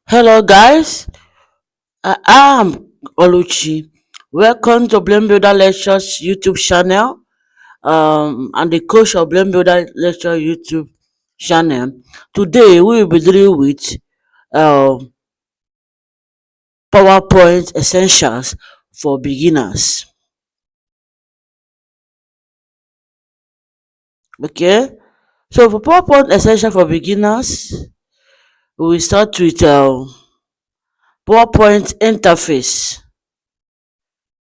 Hello guys, I am Oluchi. Welcome to Blame Builder Lectures YouTube channel. I'm the coach of Blame Builder Lecture YouTube channel. Today we will be dealing with um, PowerPoint essentials for beginners. Okay, so for PowerPoint essentials for beginners, we will start with PowerPoint interface.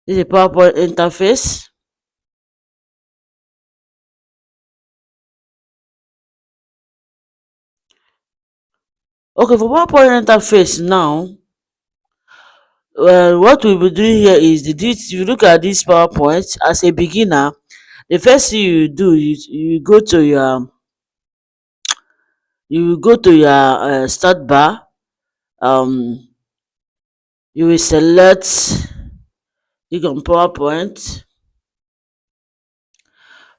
This is a PowerPoint interface. Okay, for PowerPoint interface now, well, what we'll be doing here is if you look at this PowerPoint as a beginner, the first thing you do is you go to your start bar. Um, you will click on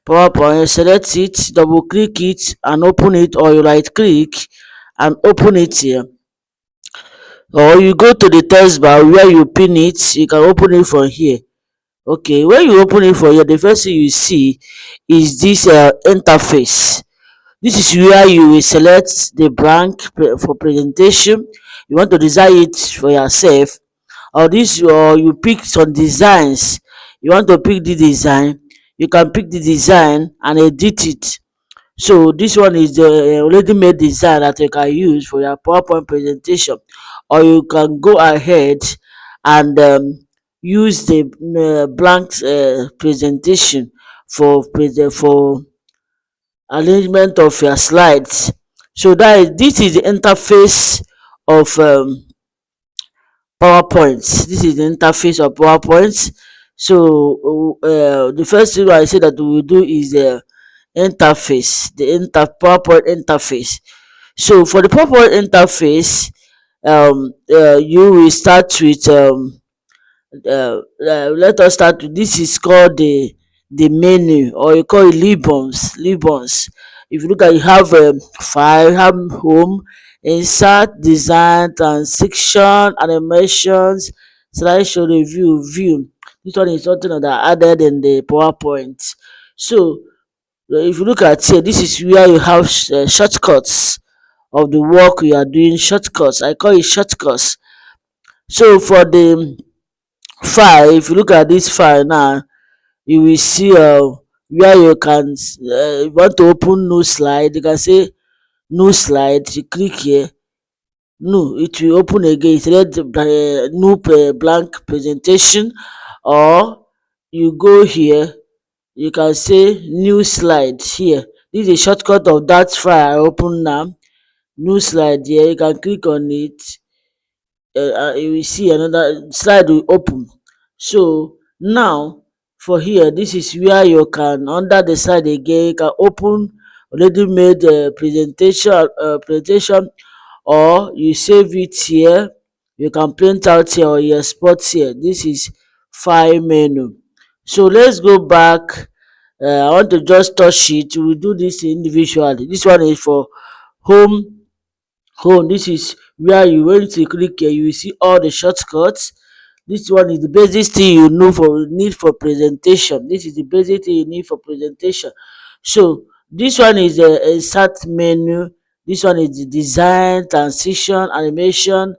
PowerPoint, select it, double click it, and open it, or you right click and open it here. Or you go to the text bar where you pin it, you can open it from here. Okay, when you open it from here, the first thing you see is this interface. This is where you will select the blank for presentation. You want to design it for yourself, or you pick some designs. You want to pick the design, you can pick the design and edit it. So this one is the already made design that you can use for your PowerPoint presentation, or you can go ahead and use the blank presentation for arrangement of your slides. So this is the interface of PowerPoint. This is the interface of PowerPoint. So the first thing I say that we will do is the interface, the PowerPoint interface. So for the PowerPoint interface, you will start with let us start with this is called the menu, or you call it ribbons. If you look at, you have file, you have home, insert, design, transition, animations, slideshow, review, view. This one is something that I added in the PowerPoint. So if you look at here, this is where you have shortcuts of the work you are doing. Shortcuts, I call it shortcuts. So for the file, if you look at this file now, you will see where you can you want to open new slide, you can say new slide, you click here, new, it will open again, select new blank presentation, or you go here, you can say new slide here. This is a shortcut of that file I open now. New slide here, you can click on it, you will see another slide will open. So now for here, this is where you can, under the slide again, you can open already made presentation, or you save it here, you can print out here, or you export here. This is file menu. So let's go back. I want to just touch it, we will do this individually. This one is for home. This is where you, when you click here, you will see all the shortcuts. This one is the basic thing you know for need for presentation. This is the basic thing you need for presentation. So this one is the insert menu. This one is the design, transition, animation,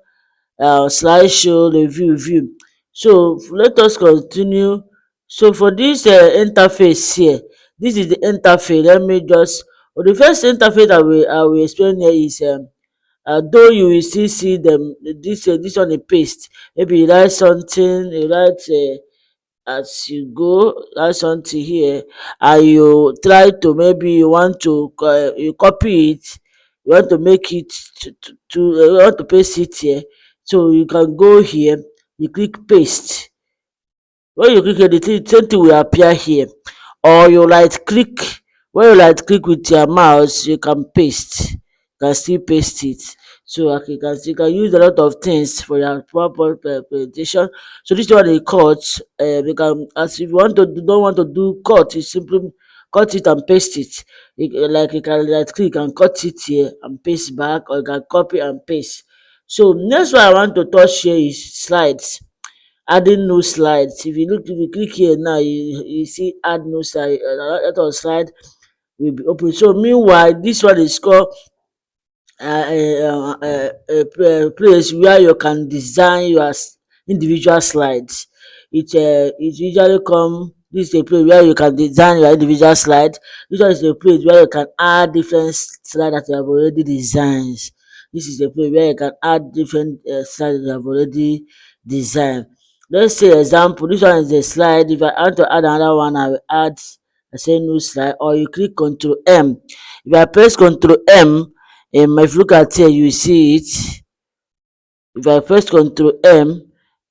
slideshow, review, view. So let us continue. So for this interface here, this is the interface. Let me just, the first interface I will explain here is though you will still see them, this one a paste. Maybe you write something, you write as you go, write something here, and you try to, maybe you want to you copy it, you want to make it you want to paste it here. So you can go here, you click paste. When you click here, the same thing will appear here, or you right click. When you right click with your mouse, you can paste, you can still paste it. So you can use a lot of things for your PowerPoint presentation. So this one is cut. You can, as if you want to don't want to do cut, you simply cut it and paste it. Like you can right click and cut it here and paste back, or you can copy and paste. So next one I want to touch here is slides. Adding new slides. If you click here now, you see add new slide. That on slide will be open. So meanwhile, this one is called place where you can design your individual slides. It usually come, this is a place where you can design your individual slide. This one is a place where you can add different slide that you have already designed. This is a place where you can add different slide that you have already designed. Let's say example, this one is a slide. If I want to add another one, I will add, I say new slide, or you click Ctrl M. If I press Ctrl M, if you look at here, you see it. If I press Ctrl M,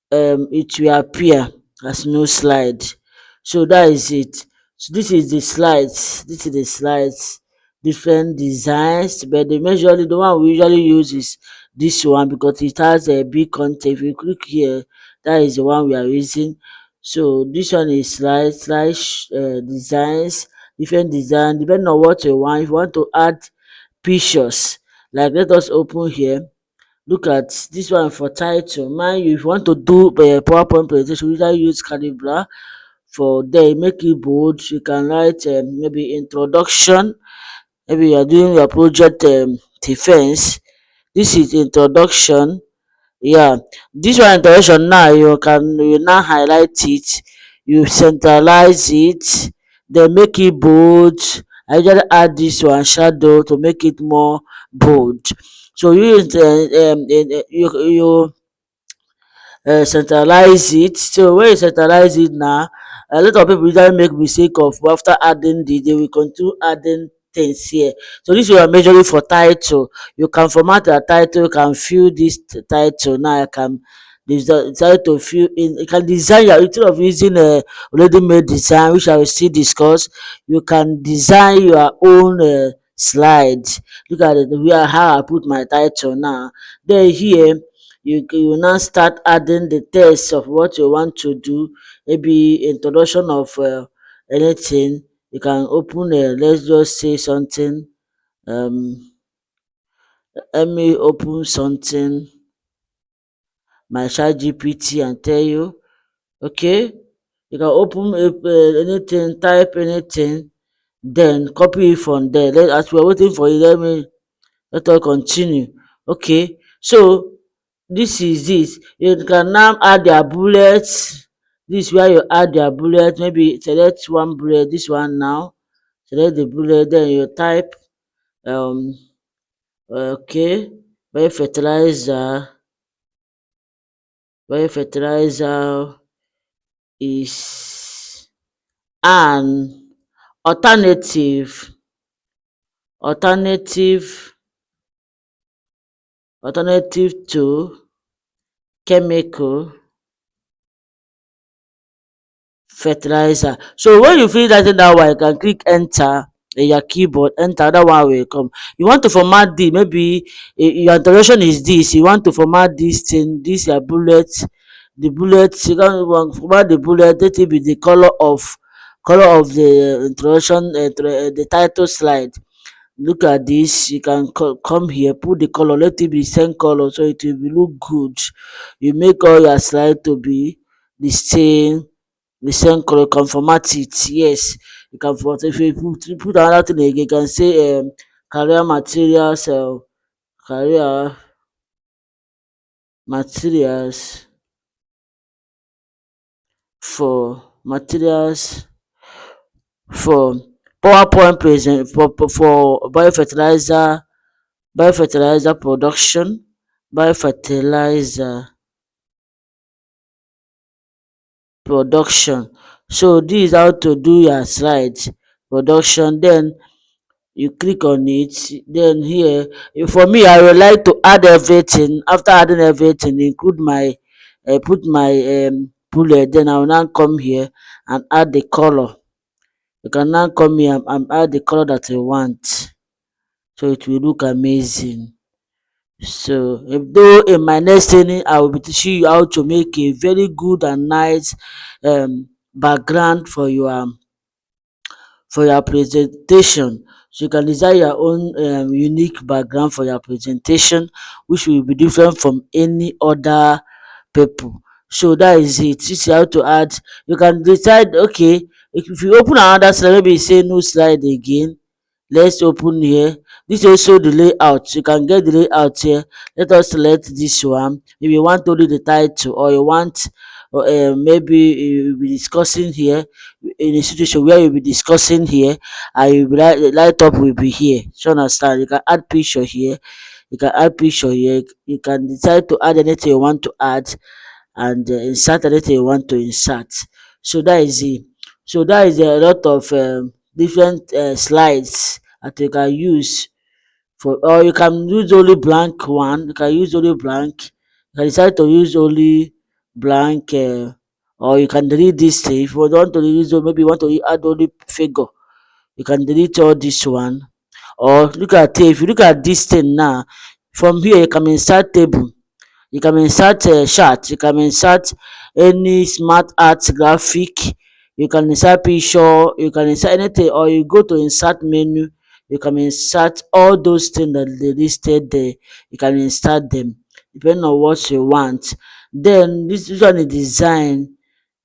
it will appear as no slide. So that is it. So this is the slides. This is the slides, different designs, but the one we usually use is this one because it has a big content. If you click here, that is the one we are using. So this one is slides, designs, different design depending on what you want. If you want to add pictures, like let us open here. Look at this one for title. Mind you, if you want to do a PowerPoint presentation, you usually use Calibra. For there, make it bold. You can write maybe introduction. Maybe you are doing your project defense. This is introduction. Yeah, this one introduction now you now highlight it, you centralize it, then make it bold. I usually add this one shadow to make it more bold. So you use you centralize it. So when you centralize it now, a lot of people usually make mistake of after adding they will continue adding things here. So this we are measuring for title. You can format your title, you can fill this title. Now I can decide to fill in, you can design your, instead of using a already made design which I will still discuss, you can design your own slide. Look at it, where how I put my title now. Then here you will now start adding the text of what you want to do, maybe introduction of anything. You can open let's just say something, um let me open something, my chat gpt, and tell you. Okay, you can open anything, type anything, then copy it from there. As we are waiting for you, let us continue. Okay, so this is this. You can now add their bullets. This is where you add their bullet. Maybe select one bullet, this one now. Select the bullet, then you type um okay, biofertilizer. Biofertilizer is an alternative alternative alternative to chemical fertilizer. So when you finish writing that one, you can click enter in your keyboard, enter, that one will come. You want to format this, maybe your introduction is this, you want to format this thing, this your bullet, the bullet, you can format the bullet, let it be the color of the introduction, the title slide. Look at this, you can come here, put the color, let it be same color so it will look good. You make all your slide to be the same, the same color. You can format it. Yes, you can format. If you put another thing again, you can say career materials, career materials materials for PowerPoint present for biofertilizer production, biofertilizer production. So this is how to do your slides production. Then you click on it. Then here, for me, I would like to add everything. After adding everything, include my put my bullet. Then I will now come here and add the color. You can now come here and add the color that you want, so it will look amazing. So though in my next training I will be teaching you how to make a very good and nice background for your presentation. So you can design your own unique background for your presentation, which will be different from any other people. So that is it. This is how to add. You can decide, okay, if you open another slide, maybe you say no slide again. Let's open here. This is also the layout. You can get the layout here. Let us select this one. If you want only the title, or you want maybe you'll be discussing here in a situation where you'll be discussing here, and you'll be light up will be here. So understand, you can add picture here, you can add picture here, you can decide to add anything you want to add, and insert anything you want to insert. So that is it. So that is a lot of different slides that you can use for, or you can use only blank one. You can use only blank. You can decide to use only blank, or you can delete this thing. If you want to use, maybe you want to add only figure, you can delete all this one. Or look at it. If you look at this thing now, from here you can insert table, you can insert chart, you can insert any smart art graphic, you can insert picture, you can insert anything, or you go to insert menu, you can insert all those things that they listed there, you can insert them depending on what you want. Then this one is design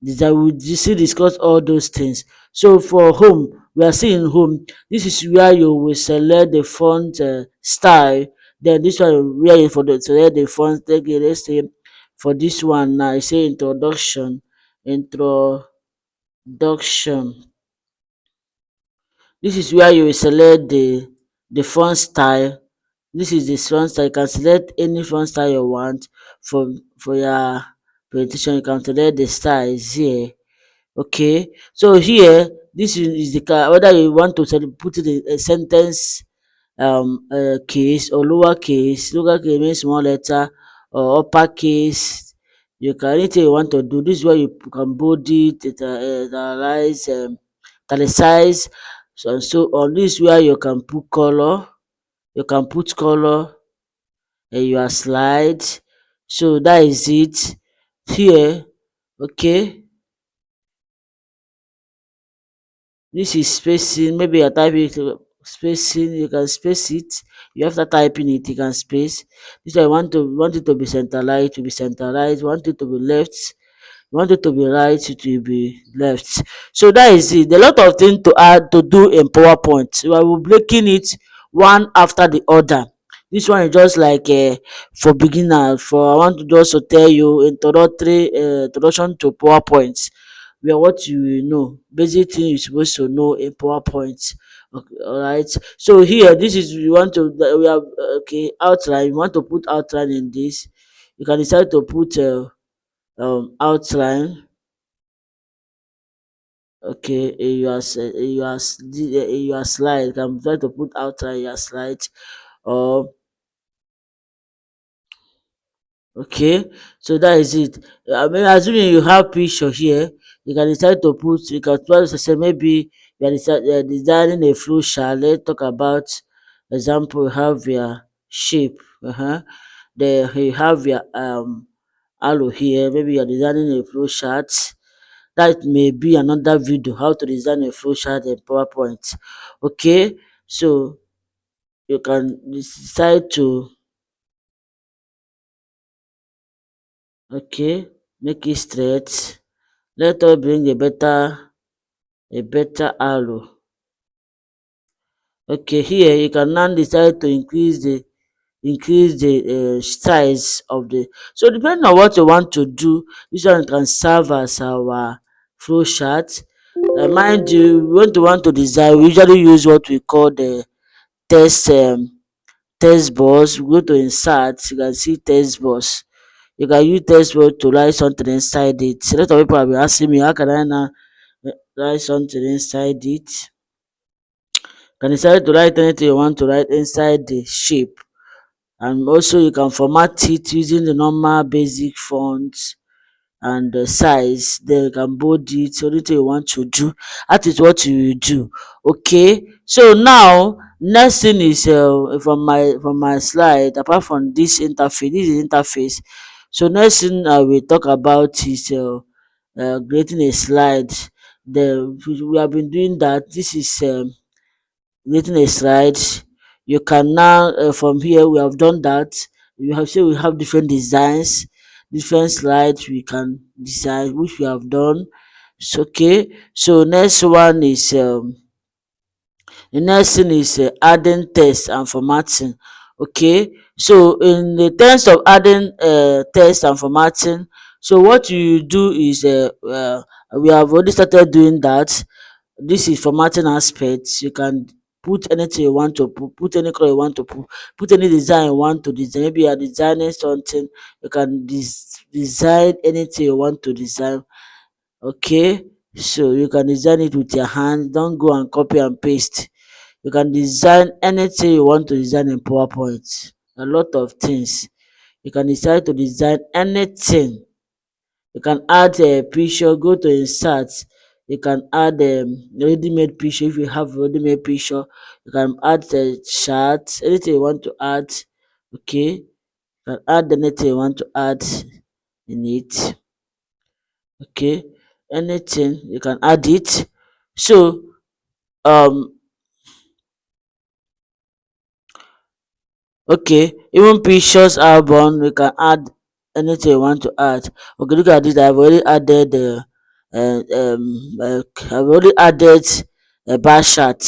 we still discuss all those things. So for home, we are seeing home, this is where you will select the font style. Then this one where you for the select the font, okay, let's say for this one now, I say introduction. This is where you will select the font style. This is the font style. You can select any font style you want for your presentation. You can select the styles here. Okay, so here this is the whether you want to put it in a sentence case or lower case. Lower case means small letter, or upper case. You can, anything you want to do. This is where you can bold it, italicize, italicize. So on this where you can put color, you can put color in your slide. So that is it here. Okay, this is spacing. Maybe you're typing spacing, you can space it. You after typing it, you can space. This I want it to be centralized, to be centralized, want it to be left, want it to be right, it will be left. So that is it. There are a lot of things to add to do in PowerPoint. So I will breaking it one after the other. This one is just like for beginners. For I want to just to tell you introductory introduction to PowerPoint, where what you will know, basic thing you're supposed to know in PowerPoint. Okay, all right. So here, this is you want to we have okay outline. You want to put outline in this. You can decide to put outline. Okay, in your in your slide, you can try to put outline in your slide, or okay. So that is it. I mean, assuming you have picture here, you can decide to put. You can try to say maybe you are designing a flow chart. Let's talk about example. You have your shape. Then you have your arrow here. Maybe you are designing a flow chart. That may be another video, how to design a flow chart in PowerPoint. Okay, so you can decide to, okay, make it straight. Let us bring a better arrow. Okay, here you can now decide to increase the size of the, so depending on what you want to do, this one can serve as our flow chart. Mind you, we want to design, we usually use what we call the text text box. We go to insert, you can see text box. You can use text box to write something inside it. A lot of people have been asking me, how can I now write something inside it? You can decide to write anything you want to write inside the shape, and also you can format it using the normal basic fonts and the size. Then you can bold it, anything you want to do, that is what you will do. Okay, so now next thing is from my slide, apart from this is interface. So next thing I will talk about is creating a slide. we have been doing that. This is creating a slide. You can now from here we have done that. You have say we have different designs, different slides we can design, which we have done. So okay, so next one is the next thing is adding text and formatting. Okay, so in the terms of adding text and formatting, so what you do is we have already started doing that. This is formatting aspects. You can put anything you want to put any color you want to put any design you want to design. Maybe you are designing something, you can design anything you want to design. Okay, so you can design it with your hand. Don't go and copy and paste. You can design anything you want to design in PowerPoint. A lot of things. You can decide to design anything. You can add a picture, go to insert. You can add ready-made picture if you have ready-made picture. You can add a chart, anything you want to add. Okay, you can add anything you want to add in it. Okay, anything you can add it. So um okay, even pictures album we can add anything you want to add. Okay, look at this. I've already added I've already added a bar chart.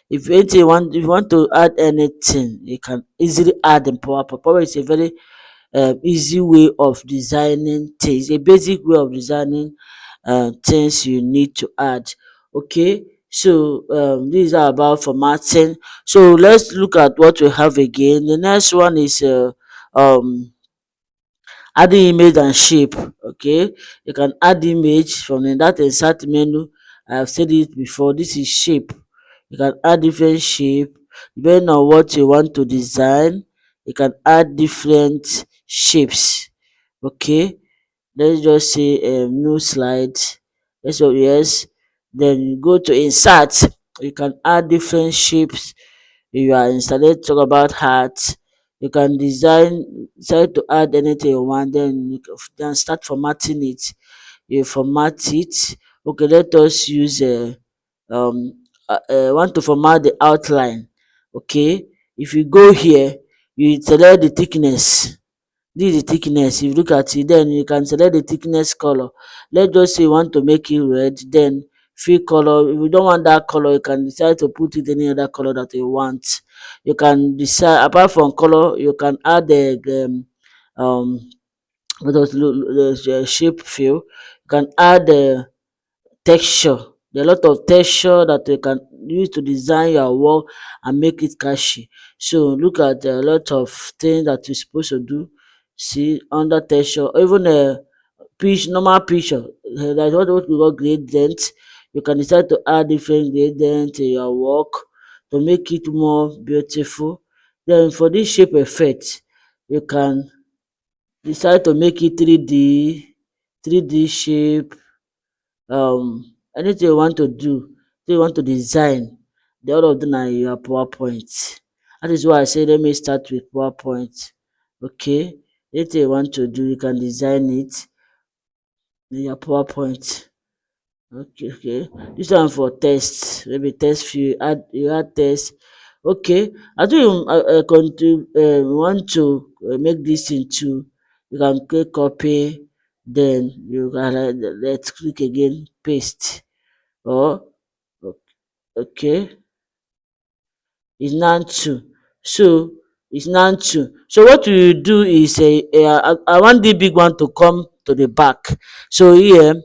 If anything if you want to add anything, you can easily add in PowerPoint. PowerPoint is a very easy way of designing things, a basic way of designing things you need to add. Okay, so these are about formatting. So let's look at what we have again. The next one is um adding image and shape. Okay, you can add image from that insert menu. I have said it before. This is shape. You can add different shape depending on what you want to design. You can add different shapes. Okay, let's just say new slide. Yes, then you go to insert. You can add different shapes. You are installed talk about heart. You can decide to add anything you want, then then start formatting it. You format it. Okay, let us use want to format the outline. Okay, if you go here, you select the thickness. This is the thickness. If you look at it, then you can select the thickness color. Let's just say you want to make it red, then fill color. If you don't want that color, you can decide to put it any other color that you want. You can decide apart from color, you can add the what was the shape fill. You can add the texture. There are a lot of texture that you can use to design your work and make it catchy. So look at a lot of things that you're supposed to do. See under texture, even a normal picture. That's what we call gradient. You can decide to add different gradient in your work to make it more beautiful. Then for this shape effect, you can decide to make it 3D, 3D shape, anything you want to do, anything you want to design, the all of them are in your PowerPoint. That is why I say let me start with PowerPoint. Okay, anything you want to do, you can design it in your PowerPoint. Okay, okay. This one for test, maybe test few. You add test. Okay, I think you want to make this into. You can click copy, then you can let's click again paste. Or okay, it's now two. So it's now two. So what you do is I want the big one to come to the back. So here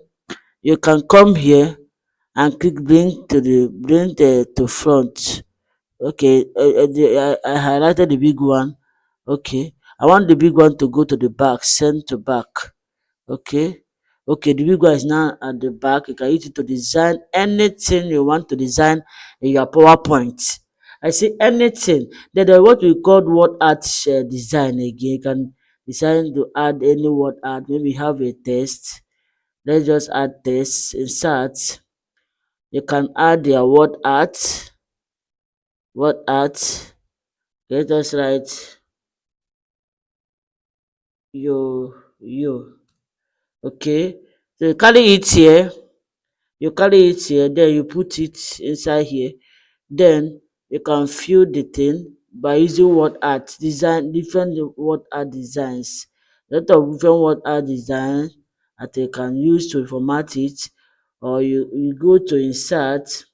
you can come here and click bring the to front. Okay, I highlighted the big one. Okay, I want the big one to go to the back, send to back. Okay, okay, the big one is now at the back. You can use it to design anything you want to design in your PowerPoint. I say anything. Then what we call word art design again. You can design to add any word art. Maybe have a text. Let's just add text, insert. You can add your word art. Let us write you. Okay. So you carry it here. You carry it here, then you put it inside here. Then you can fill the thing by using word art design, different word art designs. A lot of different word art design that you can use to format it, or you go to insert,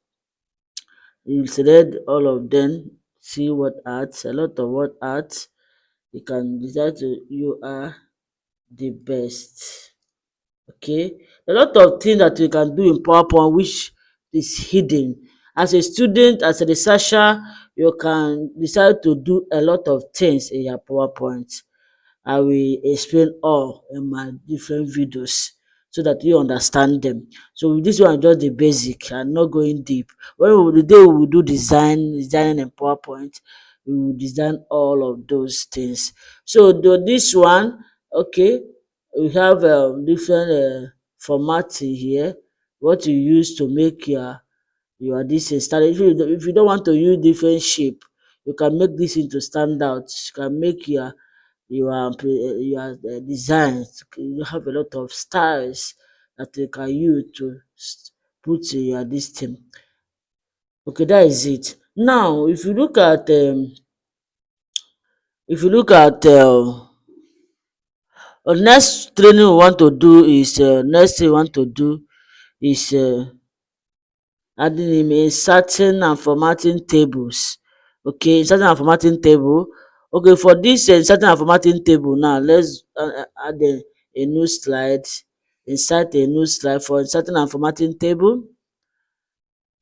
you select all of them, see word art, a lot of word art. You can decide to you are the best. Okay, a lot of things that you can do in PowerPoint which is hidden. As a student, as a researcher, you can decide to do a lot of things in your PowerPoint. I will explain all in my different videos so that you understand them. So this one is just the basic and not going deep. The day we will do designing in PowerPoint, we will design all of those things. So this one, okay, we have different formatting here. What you use to make your this thing stand. If you don't want to use different shape, you can make this into standout. You can make your designs. You have a lot of styles that you can use to put in your this thing. Okay, that is it. Now, if you look at next training we want to do is next thing we want to do is adding inserting and formatting tables. Okay, inserting and formatting table. Okay, for this inserting and formatting table now, let's add a new slide. Insert a new slide for inserting and formatting table.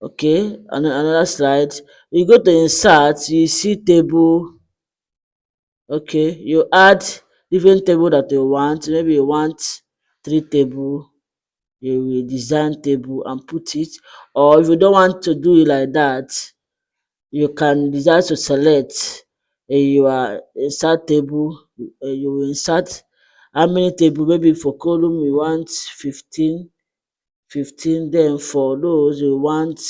Okay, another slide. You go to insert, you see table. Okay, you add different table that you want. Maybe you want 3 table, you will design table and put it. Or if you don't want to do it like that, you can decide to select your insert table. You will insert how many table, maybe for column you want 15, then for rows you want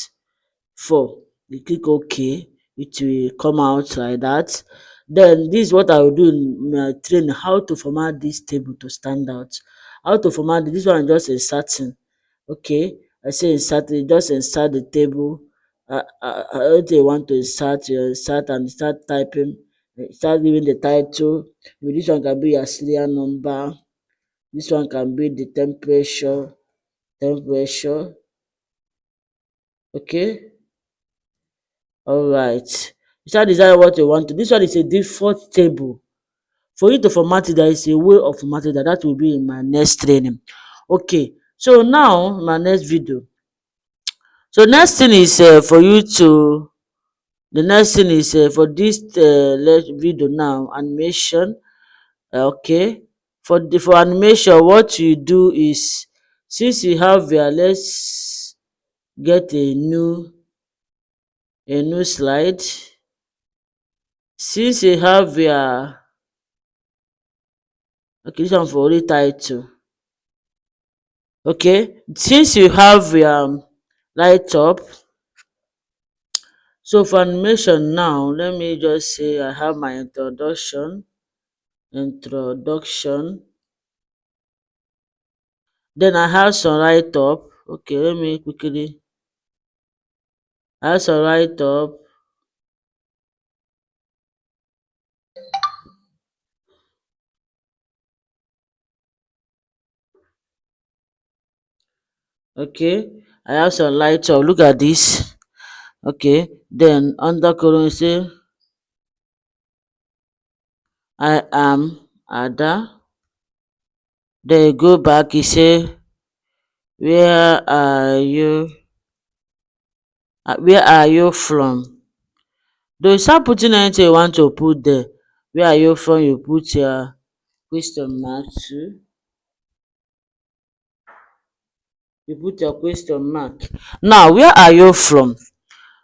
4. You click OK, it will come out like that. Then this is what I will do in my training, how to format this table to stand out. How to format this one, just inserting. Okay, I say insert, you just insert the table. Anything you want to insert, you insert and start typing. Start giving the title. This one can be your serial number. This one can be the temperature. Temperature. Okay. Alright. You start designing what you want to. This one is a default table. For you to format it, there is a way of formatting that will be in my next training. Okay. So now my next video. So next thing is for you to the next thing is for this video now, animation. Okay. For animation, what you do is, since you have your, let's get a new slide. Since you have your, okay, this one for only title. Okay, since you have your light up, so for animation now, let me just say I have my introduction. Then I have some write up. Okay, let me quickly. I have some write up. Okay, I have some light up. Look at this. Okay, then under column say I am Ada. Then you go back, you say where are you? Where are you from? Though you start putting anything you want to put there. Where are you from? You put your question mark too. You put your question mark. Now, where are you from?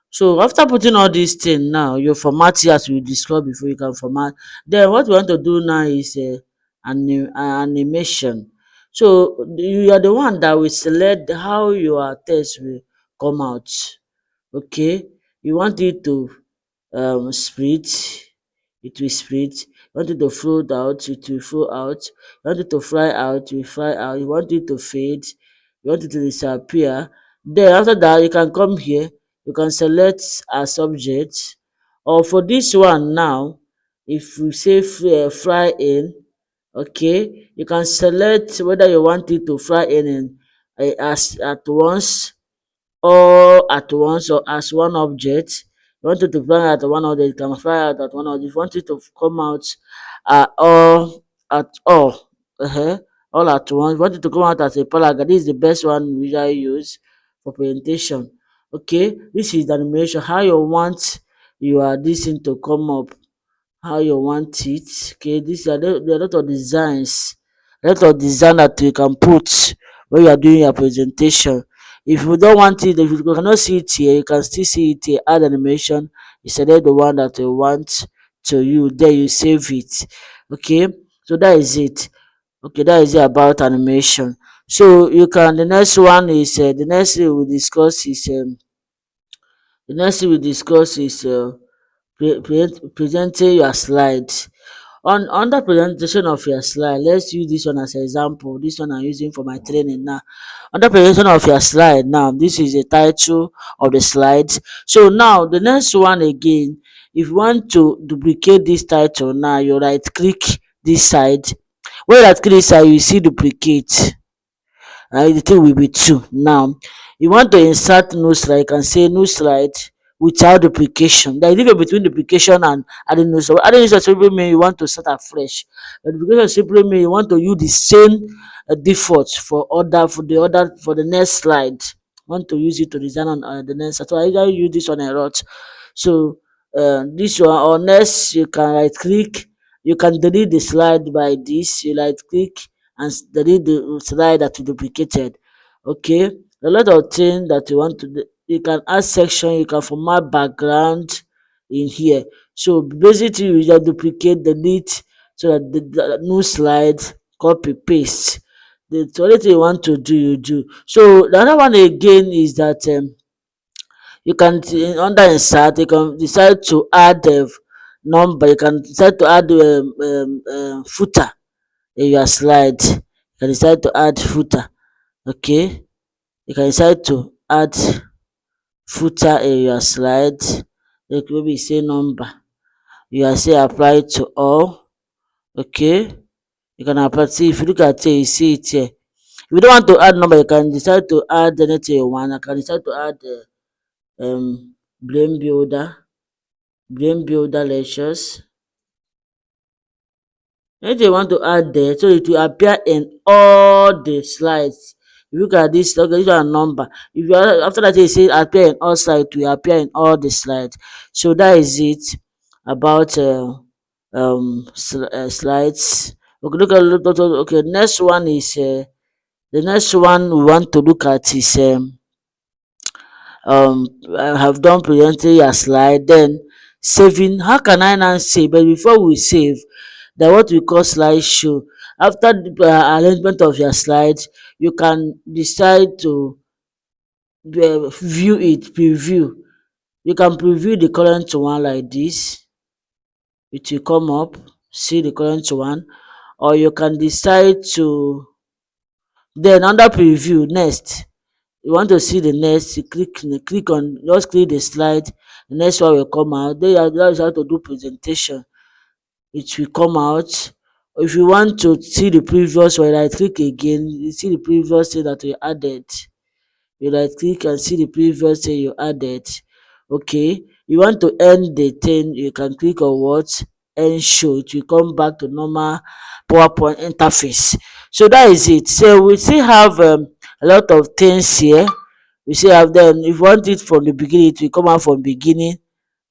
So after putting all these things now, you format it as we discussed before. You can format. Then what we want to do now is animation. So you are the one that will select how your text will come out. Okay, you want it to split, it will split. You want it to float out, it will flow out. You want it to fly out, it will fly out. You want it to fade, you want it to disappear. Then after that you can come here, you can select a subject, or for this one now, if you say fly in, okay, you can select whether you want it to fly in as at once, or at once, or as one object. You want it to fly out at one object, it can fly out at one object. If you want it to come out all at all at once. If you want it to come out as a paragraph, this is the best one we usually use for presentation. Okay, this is the animation, how you want your this thing to come up, how you want it. Okay, this there are a lot of designs, a lot of design that you can put when you are doing your presentation. If you don't want it, if you cannot see it here, you can still see it here. Add animation. You select the one that you want to you. Then you save it. Okay, so that is it. Okay, that is it about animation. So you can. The next one is the next thing we discuss is the next thing we discuss is presenting your slides. On under presentation of your slide, let's use this one as an example. This one I'm using for my training now. Under presentation of your slide now, this is the title of the slides. So now the next one again, if you want to duplicate this title now, you right click this side. When you right click this side, you see duplicate. The thing will be two. Now you want to insert new slide, you can say new slide without duplication. There is difference between duplication and adding new slide. Adding new slide simply mean you want to start afresh, but duplication simply mean you want to use the same default for the next slide. Want to use it to design on the next slide. So I usually use this one a lot. So this one, or next, you can right click, you can delete the slide by this. You right click and delete the slide that you duplicated. Okay, a lot of things that you want to do. You can add section, you can format background in here. So basically you just duplicate, delete, so that the new slide, copy paste. The only thing you want to do, you do. So the other one again is that you can under insert, you can decide to add number, you can decide to add footer in your slide. You can decide to add footer. Okay, you can decide to add footer in your slide. Like maybe say number, you can say apply to all. Okay, you can apply. See, if you look at it, you see it here. If you don't want to add number, you can decide to add anything you want. I can decide to add blame builder, lectures. Anything you want to add there, so it will appear in all the slides. If you look at this, okay, this one number. If you after that you say appear in all slides, it will appear in all the slides. So that is it about slides. Okay, okay. Next one is the next one we want to look at is I have done presenting your slide. Then saving. How can I now save? But before we save, there what we call slideshow. After the arrangement of your slides, you can decide to view it, preview. You can preview the current one like this. It will come up, see the current one, or you can decide to then under preview next. You want to see the next, you click on, just click the slide, the next one will come out. Then that is how to do presentation. It will come out. If you want to see the previous one, right click again, you see the previous thing that we added. You right click and see the previous thing you added. Okay, you want to end the thing, you can click on what, end show. It will come back to normal PowerPoint interface. So that is it. So we still have a lot of things here. We still have them. If you want it from the beginning, it will come out from beginning.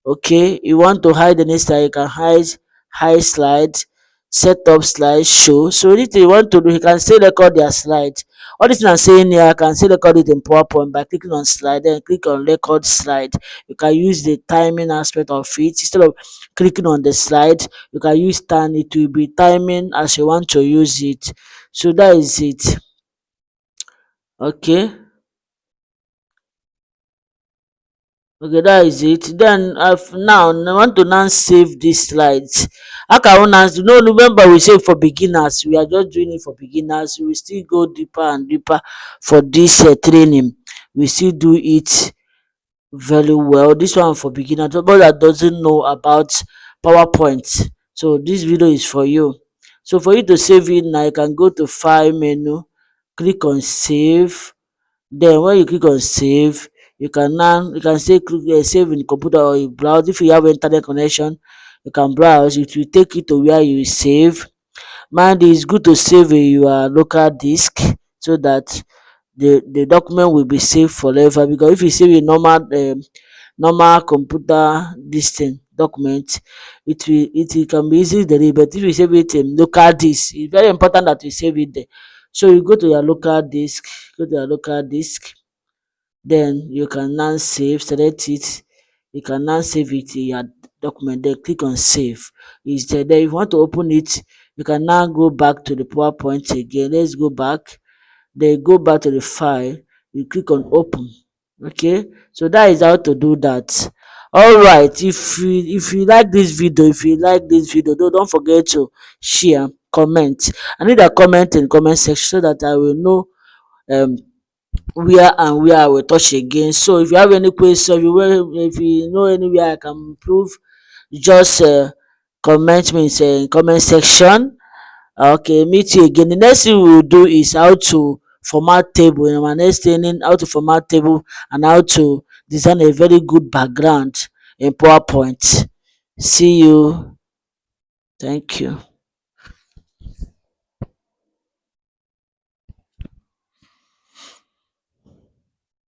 Okay, you want to hide the next slide, you can hide slide, set up slide show. So anything you want to do, you can still record their slide. All this thing I'm saying here, I can still record it in PowerPoint by clicking on slide, then click on record slide. You can use the timing aspect of it. Instead of clicking on the slide, you can use time. It will be timing as you want to use it. So that is it. Okay. Okay, that is it. Then now I want to now save these slides. How can we now? No, remember we say for beginners. We are just doing it for beginners. We will still go deeper and deeper for this training. we still do it very well. This one for beginner, somebody that doesn't know about PowerPoint. So this video is for you. So for you to save it now, you can go to file menu, click on save. Then when you click on save, you can say click save in computer or you browse. If you have internet connection, you can browse. It will take you to where you save. Mind, it's good to save in your local disk so that the document will be saved forever, because if you save a normal computer this thing document, it can be easily deleted. But if you save it in local disk, it's very important that you save it there. So you go to your local disk, then you can now save, select it, you can now save it in your document, then click on save. It's there. Then if you want to open it, you can now go back to the PowerPoint again. Let's go back, then go back to the file, you click on open. Okay, so that is how to do that. All right, if you like this video, don't forget to share, comment. I need a comment in comment section so that I will know um where I will touch again. So if you have any question, if you know anywhere I can improve, just comment me in comment section. Okay, meet you again. The next thing we will do is how to format table. In our next training, how to format table and how to design a very good background in PowerPoint. See you. Thank you.